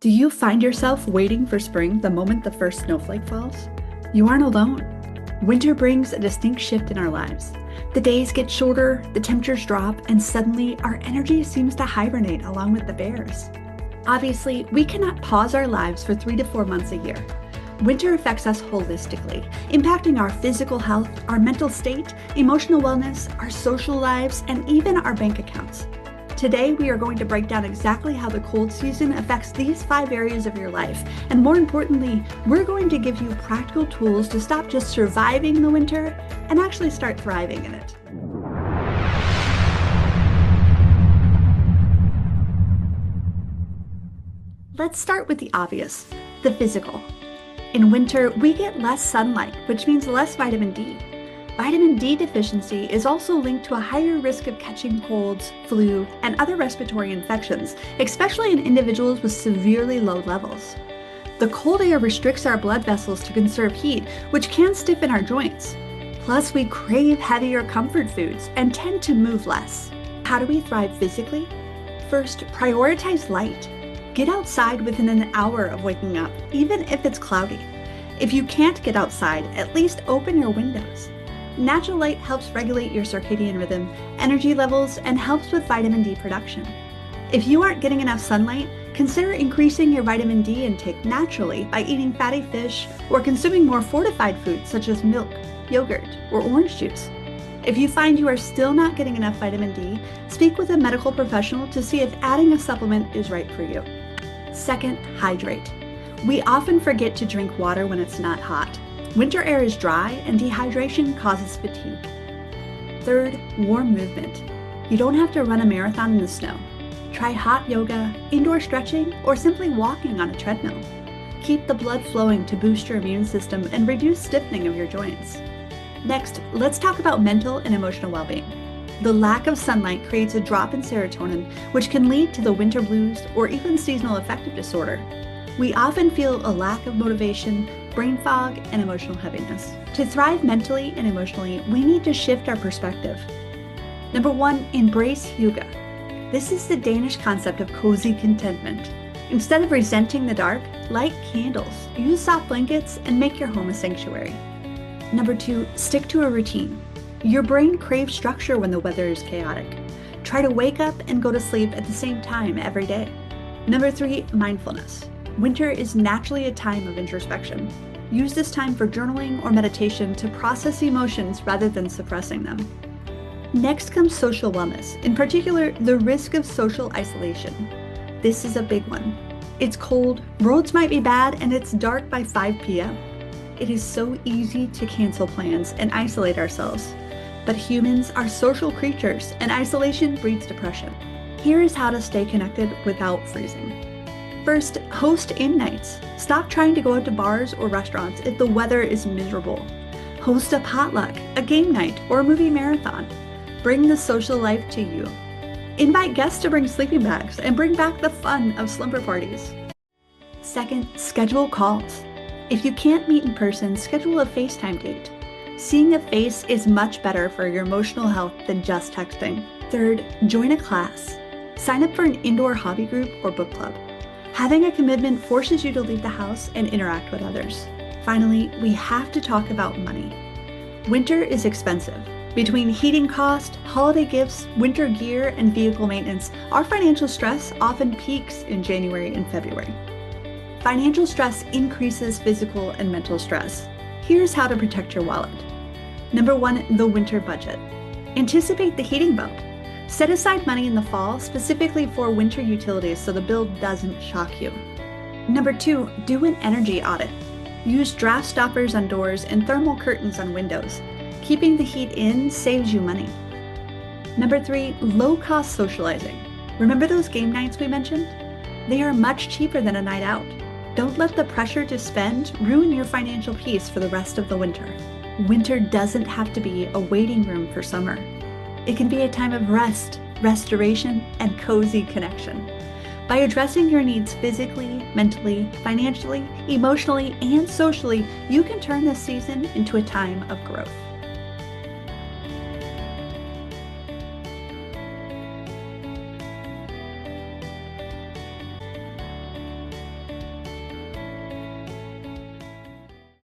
Do you find yourself waiting for spring the moment the first snowflake falls? You aren't alone. Winter brings a distinct shift in our lives. The days get shorter, the temperatures drop, and suddenly our energy seems to hibernate along with the bears. Obviously, we cannot pause our lives for 3 to 4 months a year. Winter affects us holistically, impacting our physical health, our mental state, emotional wellness, our social lives, and even our bank accounts. Today, we are going to break down exactly how the cold season affects these 5 areas of your life. And more importantly, we're going to give you practical tools to stop just surviving the winter and actually start thriving in it. Let's start with the obvious, the physical. In winter, we get less sunlight, which means less vitamin D. Vitamin D deficiency is also linked to a higher risk of catching colds, flu, and other respiratory infections, especially in individuals with severely low levels. The cold air restricts our blood vessels to conserve heat, which can stiffen our joints. Plus, we crave heavier comfort foods and tend to move less. How do we thrive physically? First, prioritize light. Get outside within an hour of waking up, even if it's cloudy. If you can't get outside, at least open your windows. Natural light helps regulate your circadian rhythm, energy levels, and helps with vitamin D production. If you aren't getting enough sunlight, consider increasing your vitamin D intake naturally by eating fatty fish or consuming more fortified foods such as milk, yogurt, or orange juice. If you find you are still not getting enough vitamin D, speak with a medical professional to see if adding a supplement is right for you. Second, hydrate. We often forget to drink water when it's not hot. Winter air is dry and dehydration causes fatigue. Third, warm movement. You don't have to run a marathon in the snow. Try hot yoga, indoor stretching, or simply walking on a treadmill. Keep the blood flowing to boost your immune system and reduce stiffening of your joints. Next, let's talk about mental and emotional well-being. The lack of sunlight creates a drop in serotonin, which can lead to the winter blues or even seasonal affective disorder. We often feel a lack of motivation, brain fog, and emotional heaviness. To thrive mentally and emotionally, we need to shift our perspective. Number 1, embrace hygge. This is the Danish concept of cozy contentment. Instead of resenting the dark, light candles, use soft blankets, and make your home a sanctuary. Number 2, stick to a routine. Your brain craves structure when the weather is chaotic. Try to wake up and go to sleep at the same time every day. Number 3, mindfulness. Winter is naturally a time of introspection. Use this time for journaling or meditation to process emotions rather than suppressing them. Next comes social wellness, in particular, the risk of social isolation. This is a big one. It's cold, roads might be bad, and it's dark by 5 p.m. It is so easy to cancel plans and isolate ourselves. But humans are social creatures, and isolation breeds depression. Here is how to stay connected without freezing. First, host in nights. Stop trying to go out to bars or restaurants if the weather is miserable. Host a potluck, a game night, or a movie marathon. Bring the social life to you. Invite guests to bring sleeping bags and bring back the fun of slumber parties. Second, schedule calls. If you can't meet in person, schedule a FaceTime date. Seeing a face is much better for your emotional health than just texting. Third, join a class. Sign up for an indoor hobby group or book club. Having a commitment forces you to leave the house and interact with others. Finally, we have to talk about money. Winter is expensive. Between heating costs, holiday gifts, winter gear, and vehicle maintenance, our financial stress often peaks in January and February. Financial stress increases physical and mental stress. Here's how to protect your wallet. Number 1, the winter budget. Anticipate the heating bump. Set aside money in the fall specifically for winter utilities so the bill doesn't shock you. Number 2, do an energy audit. Use draft stoppers on doors and thermal curtains on windows. Keeping the heat in saves you money. Number 3, low-cost socializing. Remember those game nights we mentioned? They are much cheaper than a night out. Don't let the pressure to spend ruin your financial peace for the rest of the winter. Winter doesn't have to be a waiting room for summer. It can be a time of rest, restoration, and cozy connection. By addressing your needs physically, mentally, financially, emotionally, and socially, you can turn this season into a time of growth.